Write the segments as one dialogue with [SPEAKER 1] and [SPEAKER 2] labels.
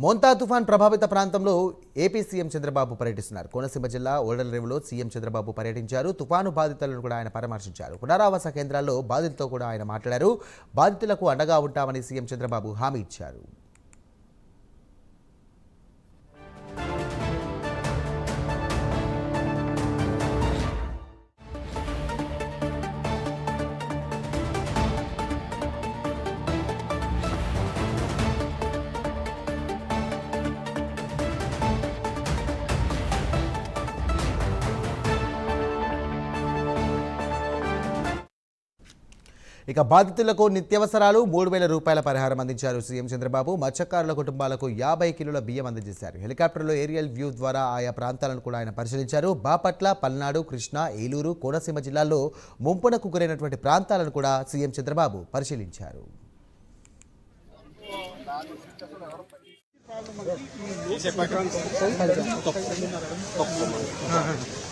[SPEAKER 1] మోంతా తుఫాన్ ప్రభావిత ప్రాంతంలో ఏపీ సీఎం చంద్రబాబు పర్యటిస్తున్నారు. కోనసీమ జిల్లా ఓడలరేవులో సీఎం చంద్రబాబు పర్యటించారు. తుఫాను బాధితులను కూడా ఆయన పరామర్శించారు. పునరావాస కేంద్రాల్లో బాధితులతో కూడా ఆయన మాట్లాడారు. బాధితులకు అండగా ఉంటామని సీఎం చంద్రబాబు హామీ ఇచ్చారు. ఇక బాధితులకు నిత్యావసరాలు 3,000 రూపాయల పరిహారం అందించారు సీఎం చంద్రబాబు. మత్స్యకారుల కుటుంబాలకు 50 కిలోల బియ్యం అందజేశారు. హెలికాప్టర్లో ఏరియల్ వ్యూ ద్వారా ఆయా ప్రాంతాలను కూడా ఆయన పరిశీలించారు. బాపట్ల, పల్నాడు, కృష్ణా, ఏలూరు, కోనసీమ జిల్లాల్లో ముంపునకు గురైనటువంటి ప్రాంతాలను కూడా సీఎం చంద్రబాబు పరిశీలించారు.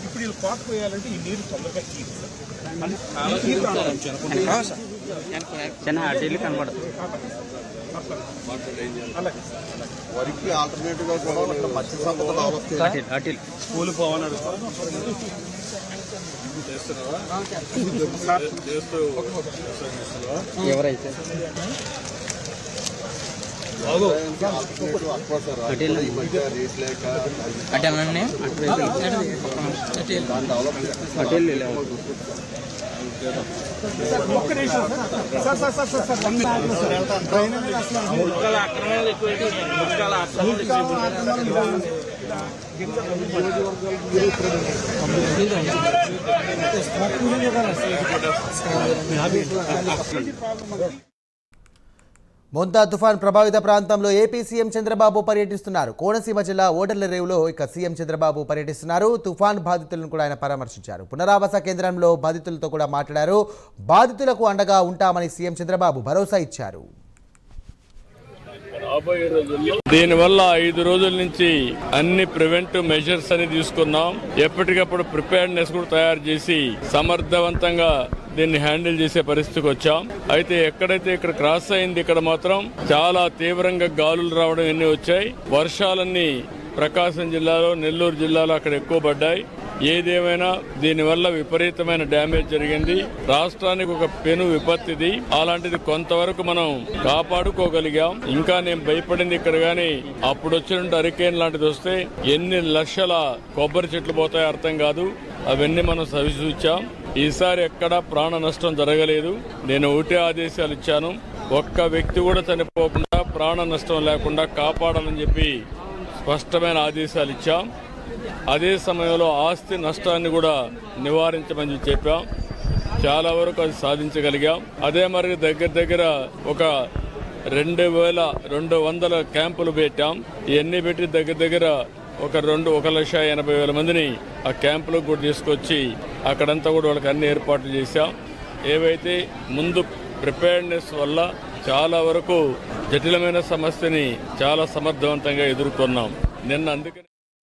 [SPEAKER 2] ఇప్పుడు వీళ్ళు కోత పోయాలంటే ఈ నీరు తొందరగా
[SPEAKER 3] వరికి ఆల్టర్నేటివ్ గా కూడా మత్స్య సంపద
[SPEAKER 2] స్కూల్ పోవాలని
[SPEAKER 4] ఎవరైతే
[SPEAKER 1] మోంతా తుఫాన్ ప్రభావిత ప్రాంతంలో ఏపీ సీఎం చంద్రబాబు పర్యటిస్తున్నారు. కోనసీమ జిల్లా ఓడలరేవులో ఇక సీఎం చంద్రబాబు పర్యటిస్తున్నారు. తుఫాన్ బాధితులను కూడా ఆయన పరామర్శించారు. పునరావాస కేంద్రంలో బాధితులతో కూడా మాట్లాడారు. బాధితులకు అండగా ఉంటామని సీఎం చంద్రబాబు భరోసా ఇచ్చారు.
[SPEAKER 5] దీనివల్ల 5 రోజుల నుంచి అన్ని ప్రివెంటివ్ మెజర్స్ అని తీసుకున్నాం. ఎప్పటికప్పుడు ప్రిపేర్నెస్ కూడా తయారు చేసి సమర్థవంతంగా దీన్ని హ్యాండిల్ చేసే పరిస్థితికి వచ్చాం. అయితే ఎక్కడైతే ఇక్కడ క్రాస్ అయింది, ఇక్కడ మాత్రం చాలా తీవ్రంగా గాలులు రావడం ఎన్ని వచ్చాయి. వర్షాలన్నీ ప్రకాశం జిల్లాలో, నెల్లూరు జిల్లాలో అక్కడ ఎక్కువ పడ్డాయి. ఏదేమైనా దీనివల్ల విపరీతమైన డ్యామేజ్ జరిగింది. రాష్ట్రానికి ఒక పెను విపత్తిది. అలాంటిది కొంతవరకు మనం కాపాడుకోగలిగాం. ఇంకా నేను భయపడింది ఇక్కడ గాని అప్పుడు వచ్చినట్టు హరికేన్ లాంటిది వస్తే ఎన్ని లక్షల కొబ్బరి చెట్లు పోతాయో అర్థం కాదు. అవన్నీ మనం సవిచూచాం. ఈసారి ఎక్కడా ప్రాణ నష్టం జరగలేదు. నేను ఒకటే ఆదేశాలు ఇచ్చాను, ఒక్క వ్యక్తి కూడా చనిపోకుండా, ప్రాణ నష్టం లేకుండా కాపాడాలని చెప్పి స్పష్టమైన ఆదేశాలు ఇచ్చాం. అదే సమయంలో ఆస్తి నష్టాన్ని కూడా నివారించమని చెప్పాం. చాలా వరకు అది సాధించగలిగాం. అదే మరి దగ్గర ఒక 2,200 క్యాంపులు పెట్టాం. ఇవన్నీ పెట్టి దగ్గర ఒక 1,80,000 మందిని ఆ క్యాంపులకు కూడా తీసుకొచ్చి అక్కడంతా కూడా వాళ్ళకి అన్ని ఏర్పాట్లు చేశాం. ఏవైతే ముందు ప్రిపేర్నెస్ వల్ల చాలా వరకు జటిలమైన సమస్యని చాలా సమర్థవంతంగా ఎదుర్కొన్నాం. నిన్న అందుకని